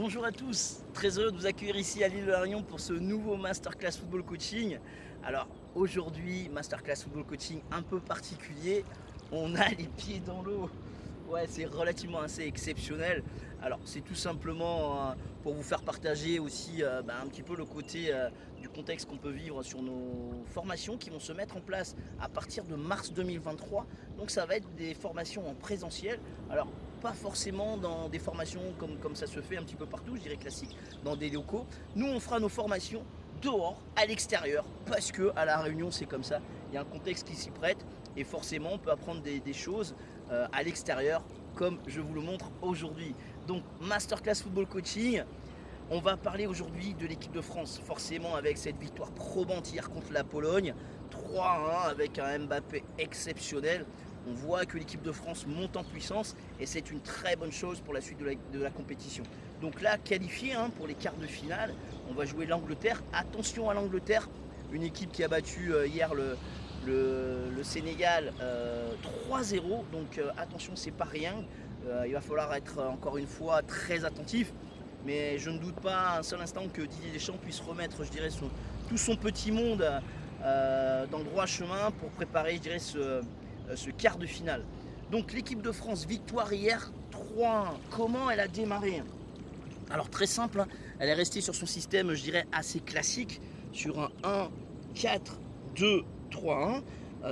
Bonjour à tous, très heureux de vous accueillir ici à l'île de la Réunion pour ce nouveau Masterclass Football Coaching. Alors aujourd'hui, Masterclass Football Coaching un peu particulier, on a les pieds dans l'eau. Ouais, c'est relativement assez exceptionnel. Alors c'est tout simplement pour vous faire partager aussi un petit peu le côté du contexte qu'on peut vivre sur nos formations qui vont se mettre en place à partir de mars 2023. Donc ça va être des formations en présentiel. Alors pas forcément dans des formations comme ça se fait un petit peu partout, je dirais classique, dans des locaux. Nous on fera nos formations dehors, à l'extérieur, parce que à La Réunion c'est comme ça, il y a un contexte qui s'y prête et forcément on peut apprendre des choses à l'extérieur comme je vous le montre aujourd'hui. Donc Masterclass Football Coaching, on va parler aujourd'hui de l'équipe de France, forcément avec cette victoire probante hier contre la Pologne, 3-1 avec un Mbappé exceptionnel. On voit que l'équipe de France monte en puissance et c'est une très bonne chose pour la suite de la compétition. Donc là, qualifié pour les quarts de finale, on va jouer l'Angleterre. Attention à l'Angleterre, une équipe qui a battu hier le Sénégal 3-0. Donc attention, c'est pas rien. Il va falloir être encore une fois très attentif. Mais je ne doute pas un seul instant que Didier Deschamps puisse remettre, je dirais, tout son petit monde dans le droit chemin pour préparer, je dirais, ce quart de finale. Donc l'équipe de France, victoire hier 3-1. Comment elle a démarré? Alors très simple, elle est restée sur son système, je dirais, assez classique, sur un 1-4-2-3-1.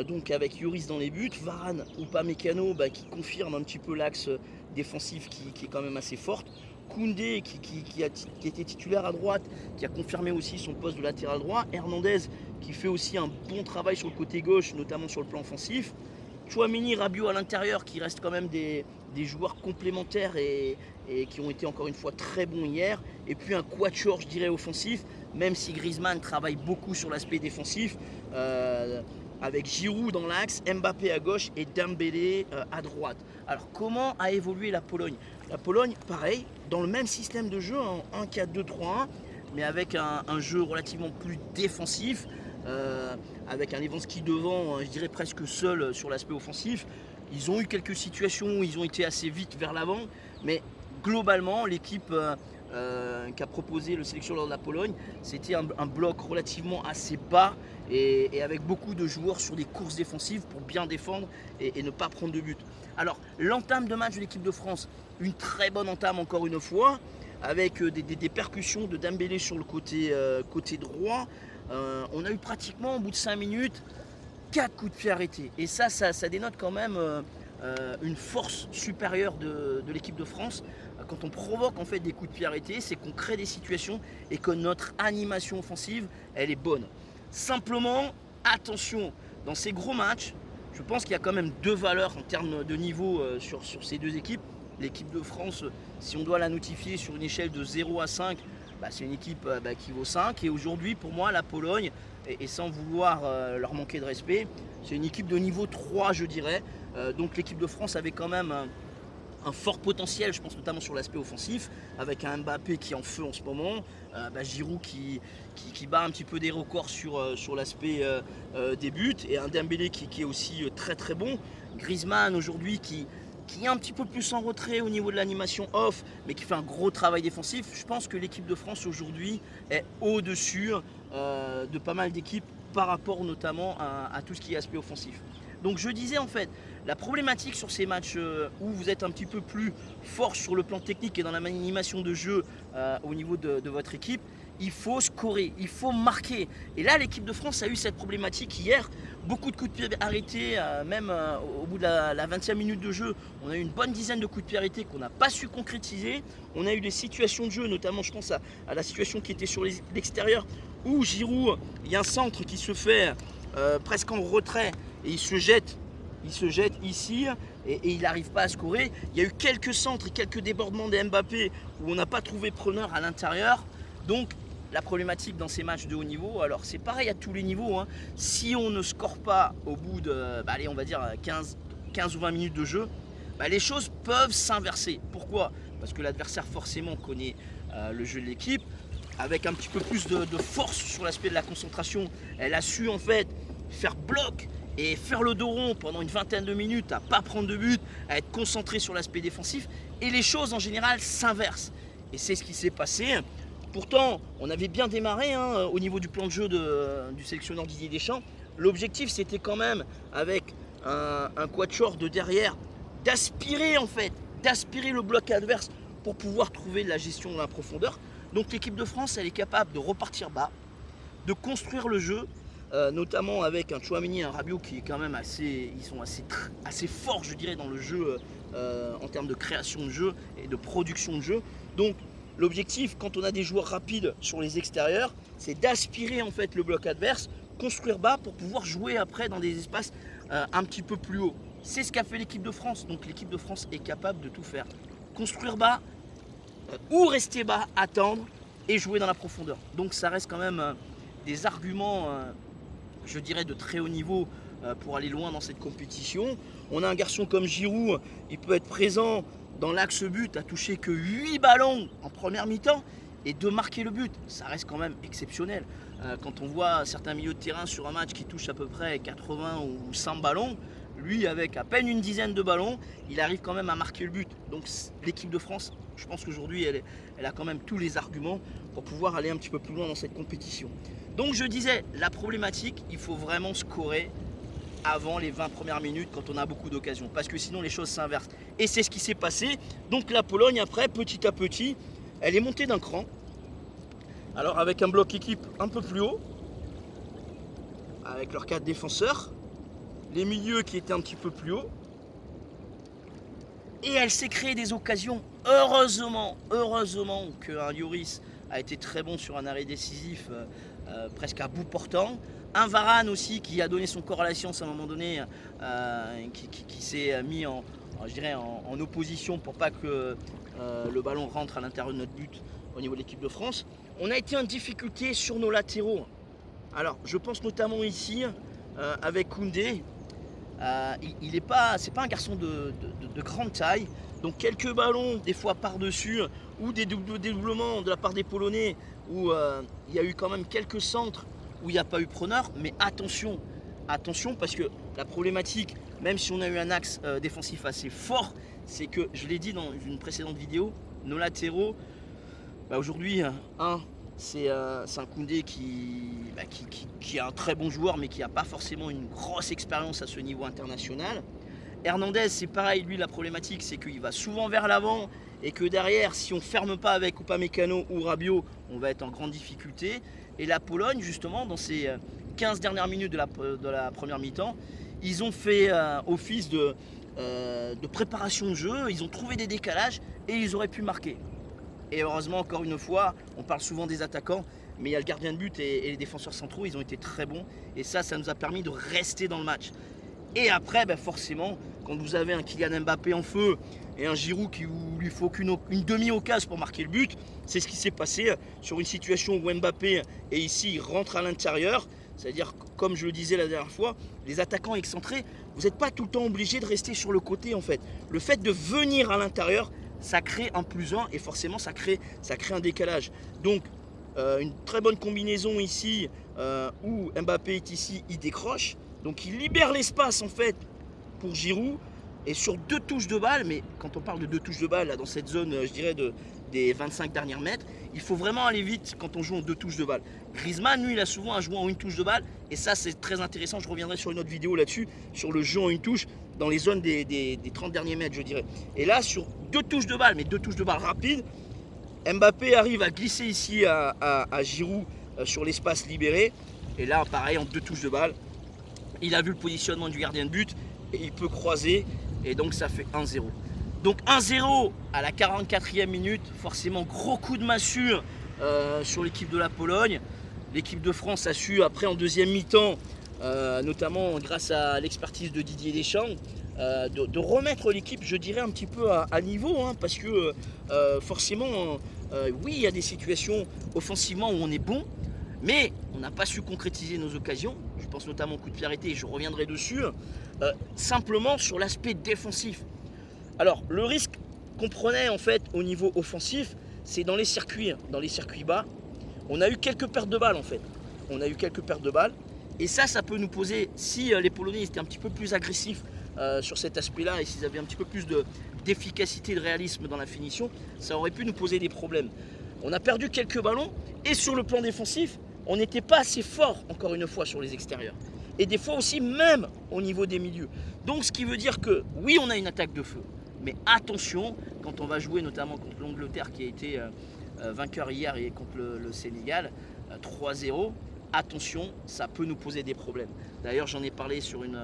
Donc avec Lloris dans les buts, Varane ou Upamecano qui confirme un petit peu l'axe défensif qui est quand même assez forte. Koundé qui était titulaire à droite, qui a confirmé aussi son poste de latéral droit. Hernandez qui fait aussi un bon travail sur le côté gauche, notamment sur le plan offensif. Tchouaméni, Rabiot à l'intérieur qui restent quand même des joueurs complémentaires et qui ont été encore une fois très bons hier. Et puis un quatuor, je dirais, offensif, même si Griezmann travaille beaucoup sur l'aspect défensif, avec Giroud dans l'axe, Mbappé à gauche et Dembélé à droite. Alors comment a évolué la Pologne? La Pologne, pareil, dans le même système de jeu, en 1-4-2-3-1, mais avec un jeu relativement plus défensif, avec un Lewandowski devant, je dirais presque seul sur l'aspect offensif. Ils ont eu quelques situations où ils ont été assez vite vers l'avant, mais globalement, l'équipe qu'a proposé le sélectionneur de la Pologne, c'était un bloc relativement assez bas et avec beaucoup de joueurs sur des courses défensives pour bien défendre et ne pas prendre de but. Alors, l'entame de match de l'équipe de France, une très bonne entame encore une fois, avec des percussions de Dembélé sur le côté droit. On a eu pratiquement au bout de 5 minutes 4 coups de pied arrêtés. Et ça dénote quand même une force supérieure de l'équipe de France. Quand on provoque en fait des coups de pied arrêtés, c'est qu'on crée des situations et que notre animation offensive, elle est bonne. Simplement, attention, dans ces gros matchs, je pense qu'il y a quand même deux valeurs en termes de niveau sur ces deux équipes. L'équipe de France, si on doit la notifier sur une échelle de 0 à 5, c'est une équipe qui vaut 5. Et aujourd'hui, pour moi, la Pologne, et sans vouloir leur manquer de respect, c'est une équipe de niveau 3, je dirais. Donc l'équipe de France avait quand même un fort potentiel, je pense notamment sur l'aspect offensif, avec un Mbappé qui est en feu en ce moment, Giroud qui bat un petit peu des records sur l'aspect des buts, et un Dembélé qui est aussi très très bon. Griezmann aujourd'hui qui est un petit peu plus en retrait au niveau de l'animation off, mais qui fait un gros travail défensif. Je pense que l'équipe de France aujourd'hui est au-dessus de pas mal d'équipes par rapport notamment à tout ce qui est aspect offensif. Donc je disais en fait, la problématique sur ces matchs où vous êtes un petit peu plus fort sur le plan technique et dans la animation de jeu au niveau de votre équipe, il faut scorer, il faut marquer. Et là, l'équipe de France a eu cette problématique hier. Beaucoup de coups de pied arrêtés, même au bout de la 20e minute de jeu. On a eu une bonne dizaine de coups de pied arrêtés qu'on n'a pas su concrétiser. On a eu des situations de jeu, notamment je pense à la situation qui était sur l'extérieur, où Giroud, il y a un centre qui se fait presque en retrait et il se jette ici et il n'arrive pas à scorer. Il y a eu quelques centres et quelques débordements de Mbappé où on n'a pas trouvé preneur à l'intérieur. Donc la problématique dans ces matchs de haut niveau, alors c'est pareil à tous les niveaux, si on ne score pas au bout de, allez, on va dire 15 ou 20 minutes de jeu, les choses peuvent s'inverser. Pourquoi? Parce que l'adversaire forcément connaît le jeu de l'équipe, avec un petit peu plus de force sur l'aspect de la concentration. Elle a su en fait faire bloc et faire le dos rond pendant une vingtaine de minutes, à ne pas prendre de but, à être concentré sur l'aspect défensif, et les choses en général s'inversent. Et c'est ce qui s'est passé. Pourtant, on avait bien démarré hein, au niveau du plan de jeu du sélectionneur Didier Deschamps. L'objectif, c'était quand même, avec un quatuor de derrière, d'aspirer en fait, d'aspirer le bloc adverse pour pouvoir trouver la gestion de la profondeur. Donc l'équipe de France, elle est capable de repartir bas, de construire le jeu, notamment avec un Tchouaméni et un Rabiot qui est quand même assez forts, je dirais, dans le jeu en termes de création de jeu et de production de jeu. Donc l'objectif, quand on a des joueurs rapides sur les extérieurs, c'est d'aspirer en fait le bloc adverse, construire bas pour pouvoir jouer après dans des espaces un petit peu plus hauts. C'est ce qu'a fait l'équipe de France. Donc l'équipe de France est capable de tout faire. Construire bas ou rester bas, attendre et jouer dans la profondeur. Donc ça reste quand même des arguments, je dirais, de très haut niveau pour aller loin dans cette compétition. On a un garçon comme Giroud, il peut être présent dans l'axe but, à toucher que 8 ballons en première mi-temps et de marquer le but. Ça reste quand même exceptionnel. Quand on voit certains milieux de terrain sur un match qui touche à peu près 80 ou 100 ballons, lui avec à peine une dizaine de ballons, il arrive quand même à marquer le but. Donc l'équipe de France, je pense qu'aujourd'hui elle a quand même tous les arguments pour pouvoir aller un petit peu plus loin dans cette compétition. Donc je disais, la problématique, il faut vraiment scorer avant les 20 premières minutes quand on a beaucoup d'occasions, parce que sinon les choses s'inversent. Et c'est ce qui s'est passé. Donc la Pologne après, petit à petit, elle est montée d'un cran. Alors avec un bloc équipe un peu plus haut, avec leurs 4 défenseurs, les milieux qui étaient un petit peu plus hauts, et elle s'est créée des occasions. Heureusement qu'un Lloris a été très bon sur un arrêt décisif, presque à bout portant. Un Varane aussi qui a donné son corps à la science à un moment donné, qui s'est mis je dirais en opposition pour pas que le ballon rentre à l'intérieur de notre but au niveau de l'équipe de France. On a été en difficulté sur nos latéraux. Alors je pense notamment ici avec Koundé. C'est pas un garçon de grande taille, donc quelques ballons des fois par-dessus ou des dédoublements de la part des Polonais où il y a eu quand même quelques centres où il n'y a pas eu preneur, mais attention parce que la problématique, même si on a eu un axe défensif assez fort, c'est que, je l'ai dit dans une précédente vidéo, nos latéraux, aujourd'hui, c'est un Koundé qui est un très bon joueur, mais qui n'a pas forcément une grosse expérience à ce niveau international. Hernandez, c'est pareil, lui, la problématique, c'est qu'il va souvent vers l'avant et que derrière, si on ne ferme pas avec Upamecano ou Rabiot, on va être en grande difficulté. Et la Pologne, justement, dans ces 15 dernières minutes de la première mi-temps, ils ont fait office de préparation de jeu, ils ont trouvé des décalages et ils auraient pu marquer. Et heureusement, encore une fois, on parle souvent des attaquants, mais il y a le gardien de but et les défenseurs centraux, ils ont été très bons. Et ça nous a permis de rester dans le match. Et après, forcément, quand vous avez un Kylian Mbappé en feu et un Giroud qui lui faut qu'une demi-occasion pour marquer le but, c'est ce qui s'est passé sur une situation où Mbappé est ici, il rentre à l'intérieur. C'est-à-dire, comme je le disais la dernière fois, les attaquants excentrés, vous n'êtes pas tout le temps obligé de rester sur le côté en fait. Le fait de venir à l'intérieur, ça crée un +1 et forcément ça crée un décalage. Donc une très bonne combinaison ici où Mbappé est ici, il décroche. Donc il libère l'espace en fait pour Giroud et sur 2 touches de balle, mais quand on parle de 2 touches de balle là, dans cette zone je dirais des 25 derniers mètres, il faut vraiment aller vite quand on joue en 2 touches de balle. Griezmann, lui, il a souvent joué en 1 touche de balle et ça c'est très intéressant, je reviendrai sur une autre vidéo là-dessus, sur le jeu en 1 touche dans les zones des 30 derniers mètres je dirais. Et là sur 2 touches de balle, mais 2 touches de balle rapides, Mbappé arrive à glisser ici à Giroud sur l'espace libéré et là pareil en 2 touches de balle, il a vu le positionnement du gardien de but et il peut croiser et donc ça fait 1-0. Donc 1-0 à la 44e minute, forcément gros coup de massue sur l'équipe de la Pologne. L'équipe de France a su après en deuxième mi-temps, notamment grâce à l'expertise de Didier Deschamps, de remettre l'équipe, je dirais, un petit peu à niveau, hein, parce que forcément, oui, il y a des situations offensivement où on est bon, mais on n'a pas su concrétiser nos occasions. Je pense notamment au coup de pied arrêté, je reviendrai dessus, simplement sur l'aspect défensif. Alors, le risque qu'on prenait en fait au niveau offensif, c'est dans les circuits bas. On a eu quelques pertes de balles en fait. Et ça peut nous poser, si les Polonais étaient un petit peu plus agressifs sur cet aspect-là et s'ils avaient un petit peu plus d'efficacité et de réalisme dans la finition, ça aurait pu nous poser des problèmes. On a perdu quelques ballons et sur le plan défensif, on n'était pas assez fort, encore une fois, sur les extérieurs. Et des fois aussi, même au niveau des milieux. Donc, ce qui veut dire que, oui, on a une attaque de feu. Mais attention, quand on va jouer notamment contre l'Angleterre qui a été vainqueur hier et contre le Sénégal, 3-0, attention, ça peut nous poser des problèmes. D'ailleurs, j'en ai parlé sur une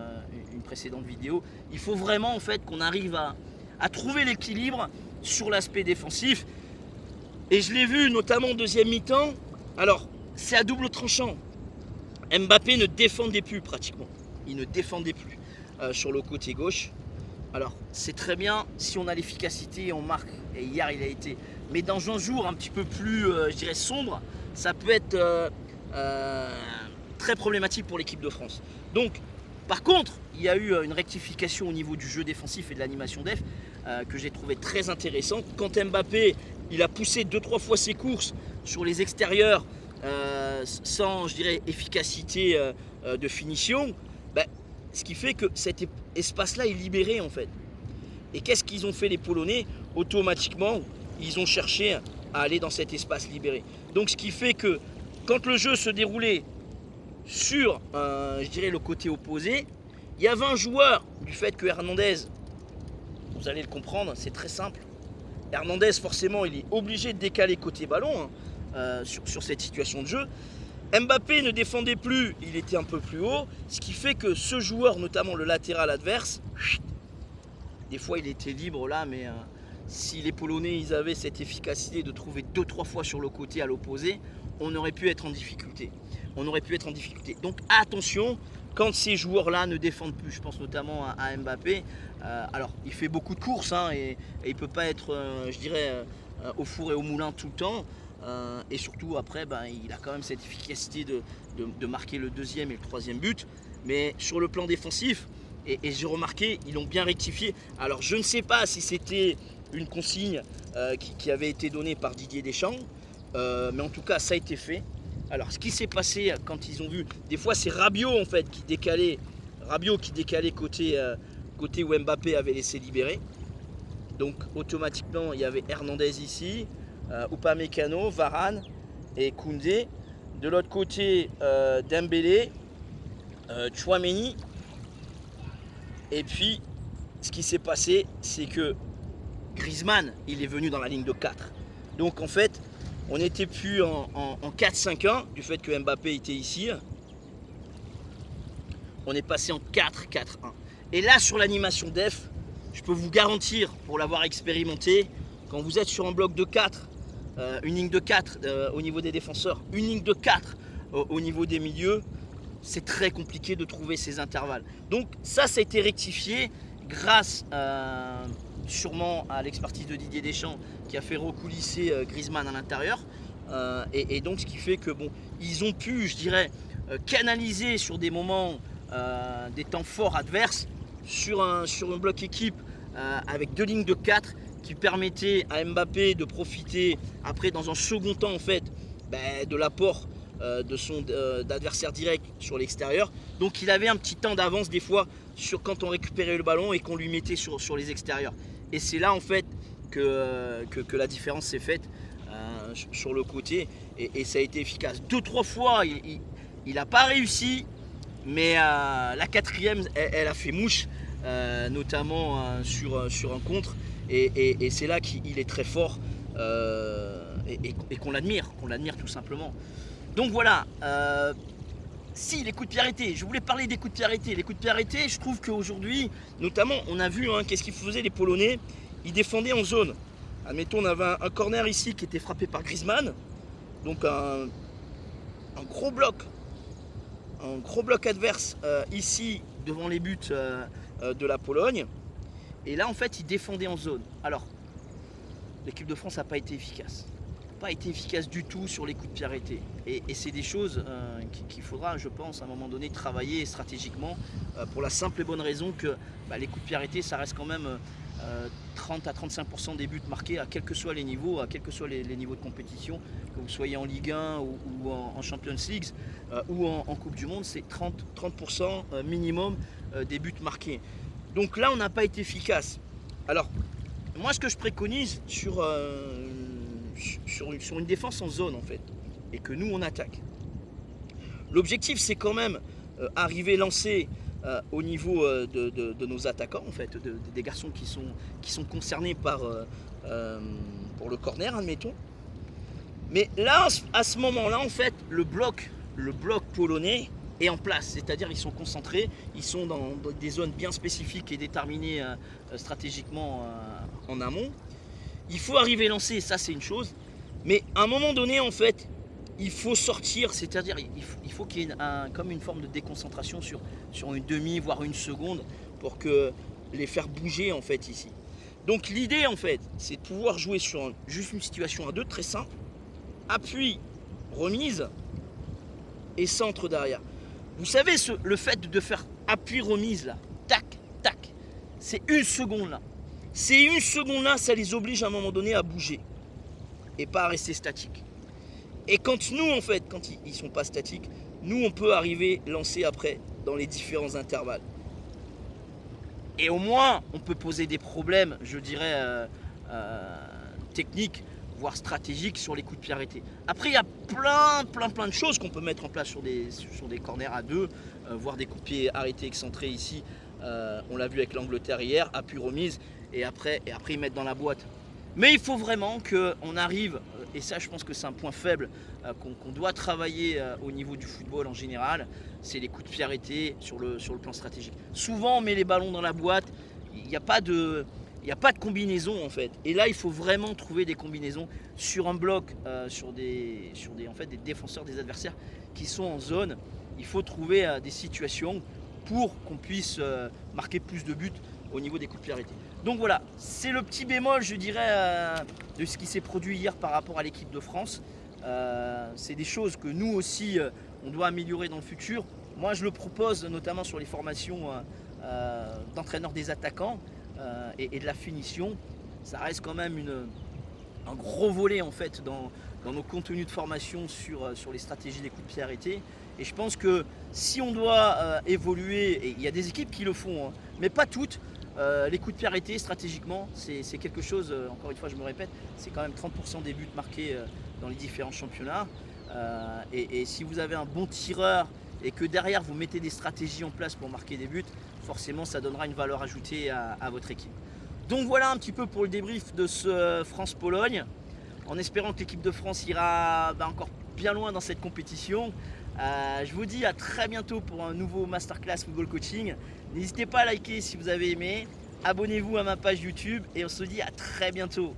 précédente vidéo. Il faut vraiment en fait qu'on arrive à trouver l'équilibre sur l'aspect défensif. Et je l'ai vu notamment en deuxième mi-temps. Alors, c'est à double tranchant. Mbappé ne défendait plus pratiquement. Il ne défendait plus sur le côté gauche. Alors, c'est très bien si on a l'efficacité, on marque. Et hier, il a été. Mais dans un jour un petit peu plus, je dirais, sombre, ça peut être très problématique pour l'équipe de France. Donc, par contre, il y a eu une rectification au niveau du jeu défensif et de l'animation def que j'ai trouvé très intéressante. Quand Mbappé, il a poussé 2-3 fois ses courses sur les extérieurs sans, je dirais, efficacité de finition, ce qui fait que cet espace-là est libéré en fait. Et qu'est-ce qu'ils ont fait les Polonais? Automatiquement, ils ont cherché à aller dans cet espace libéré. Donc ce qui fait que quand le jeu se déroulait sur, je dirais, le côté opposé, il y avait un joueur, du fait que Hernandez, vous allez le comprendre, c'est très simple. Hernandez, forcément, il est obligé de décaler côté ballon sur cette situation de jeu. Mbappé ne défendait plus, il était un peu plus haut, ce qui fait que ce joueur, notamment le latéral adverse, des fois il était libre là, mais si les Polonais ils avaient cette efficacité de trouver 2-3 fois sur le côté à l'opposé, on aurait pu être en difficulté. Donc attention, quand ces joueurs-là ne défendent plus, je pense notamment à Mbappé, alors il fait beaucoup de courses et il ne peut pas être, je dirais, au four et au moulin tout le temps. Et surtout après, il a quand même cette efficacité de marquer le deuxième et le troisième but. Mais sur le plan défensif, et j'ai remarqué, ils l'ont bien rectifié. Alors je ne sais pas si c'était une consigne qui avait été donnée par Didier Deschamps, mais en tout cas ça a été fait. Alors ce qui s'est passé quand ils ont vu, des fois c'est Rabiot en fait qui décalait côté où Mbappé avait laissé libérer. Donc automatiquement il y avait Hernandez ici, Upamecano, Varane et Koundé. De l'autre côté, Dembélé, Tchouaméni. Et puis, ce qui s'est passé, c'est que Griezmann, il est venu dans la ligne de 4. Donc en fait, on n'était plus en 4-5-1, du fait que Mbappé était ici. On est passé en 4-4-1. Et là, sur l'animation def, je peux vous garantir, pour l'avoir expérimenté, quand vous êtes sur un bloc de 4, une ligne de 4 au niveau des défenseurs, une ligne de 4 au niveau des milieux, c'est très compliqué de trouver ces intervalles. Donc ça a été rectifié grâce sûrement à l'expertise de Didier Deschamps qui a fait recoulisser Griezmann à l'intérieur. Et donc ce qui fait que ils ont pu, je dirais, canaliser sur des moments des temps forts adverses sur un bloc équipe avec deux lignes de 4 qui permettait à Mbappé de profiter après dans un second temps en fait de l'apport de son d'adversaire direct sur l'extérieur. Donc il avait un petit temps d'avance des fois quand on récupérait le ballon et qu'on lui mettait sur les extérieurs. Et c'est là en fait que la différence s'est faite sur le côté et ça a été efficace. 2-3 fois il n'a pas réussi, mais la quatrième elle a fait mouche, notamment sur un contre. Et c'est là qu'il est très fort et qu'on l'admire tout simplement. Donc voilà, si les coups de pied arrêtés, je voulais parler des coups de pied arrêtés. Les coups de pied arrêtés, je trouve qu'aujourd'hui, notamment, on a vu qu'est-ce qu'ils faisaient les Polonais. Ils défendaient en zone. Admettons, on avait un corner ici qui était frappé par Griezmann. Donc un gros bloc adverse ici devant les buts de la Pologne. Et là, en fait, ils défendaient en zone. Alors, l'équipe de France n'a pas été efficace. Pas été efficace du tout sur les coups de pied arrêtés. Et c'est des choses qu'il faudra, je pense, à un moment donné, travailler stratégiquement pour la simple et bonne raison que les coups de pied arrêtés, ça reste quand même 30 à 35% des buts marqués à quels que soient les niveaux, à quels que soient les niveaux de compétition, que vous soyez en Ligue 1 ou en Champions League ou en Coupe du Monde, c'est 30% minimum des buts marqués. Donc là, on n'a pas été efficace. Alors, moi, ce que je préconise sur une défense en zone, en fait, et que nous, on attaque. L'objectif, c'est quand même arriver lancé au niveau de nos attaquants, en fait, des garçons qui sont concernés pour le corner, admettons. Mais là, à ce moment-là, en fait, le bloc polonais est en place, c'est-à-dire ils sont concentrés, ils sont dans des zones bien spécifiques et déterminées stratégiquement en amont. Il faut arriver lancé, ça c'est une chose, mais à un moment donné, en fait, il faut sortir, c'est-à-dire il faut qu'il y ait comme une forme de déconcentration sur une demi, voire une seconde, pour que les faire bouger en fait ici. Donc l'idée en fait, c'est de pouvoir jouer sur juste une situation à deux, très simple, appui, remise et centre derrière. Vous savez, le fait de faire appui, remise là, tac, tac, c'est une seconde là. Ces une seconde là, ça les oblige à un moment donné à bouger et pas à rester statiques. Et quand nous, en fait, quand ils ne sont pas statiques, nous, on peut arriver lancer après dans les différents intervalles. Et au moins, on peut poser des problèmes, je dirais, techniques, voire stratégiques sur les coups de pied arrêtés. Après, il y a plein de choses qu'on peut mettre en place sur des corners à deux, voire des coups de pied arrêtés excentrés ici. On l'a vu avec l'Angleterre hier, appui remise, et après ils mettent dans la boîte. Mais il faut vraiment qu'on arrive, et ça je pense que c'est un point faible qu'on doit travailler au niveau du football en général, c'est les coups de pied arrêtés sur le plan stratégique. Souvent on met les ballons dans la boîte, il n'y a pas de combinaison en fait. Et là il faut vraiment trouver des combinaisons sur un bloc, sur des défenseurs des adversaires qui sont en zone. Il faut trouver des situations pour qu'on puisse marquer plus de buts au niveau des coups de pied arrêtés. Donc voilà, c'est le petit bémol, je dirais, de ce qui s'est produit hier par rapport à l'équipe de France. C'est des choses que nous aussi, on doit améliorer dans le futur. Moi, je le propose notamment sur les formations d'entraîneurs des attaquants et de la finition. Ça reste quand même un gros volet en fait dans nos contenus de formation sur les stratégies des coups de pied arrêtés. Et je pense que si on doit évoluer, et il y a des équipes qui le font, hein, mais pas toutes, les coups de pied arrêtés stratégiquement, c'est quelque chose, encore une fois je me répète, c'est quand même 30% des buts marqués dans les différents championnats. Et si vous avez un bon tireur et que derrière vous mettez des stratégies en place pour marquer des buts, forcément ça donnera une valeur ajoutée à votre équipe. Donc voilà un petit peu pour le débrief de ce France-Pologne, en espérant que l'équipe de France ira encore bien loin dans cette compétition. Je vous dis à très bientôt pour un nouveau Masterclass Football Coaching. N'hésitez pas à liker si vous avez aimé, abonnez-vous à ma page YouTube et on se dit à très bientôt.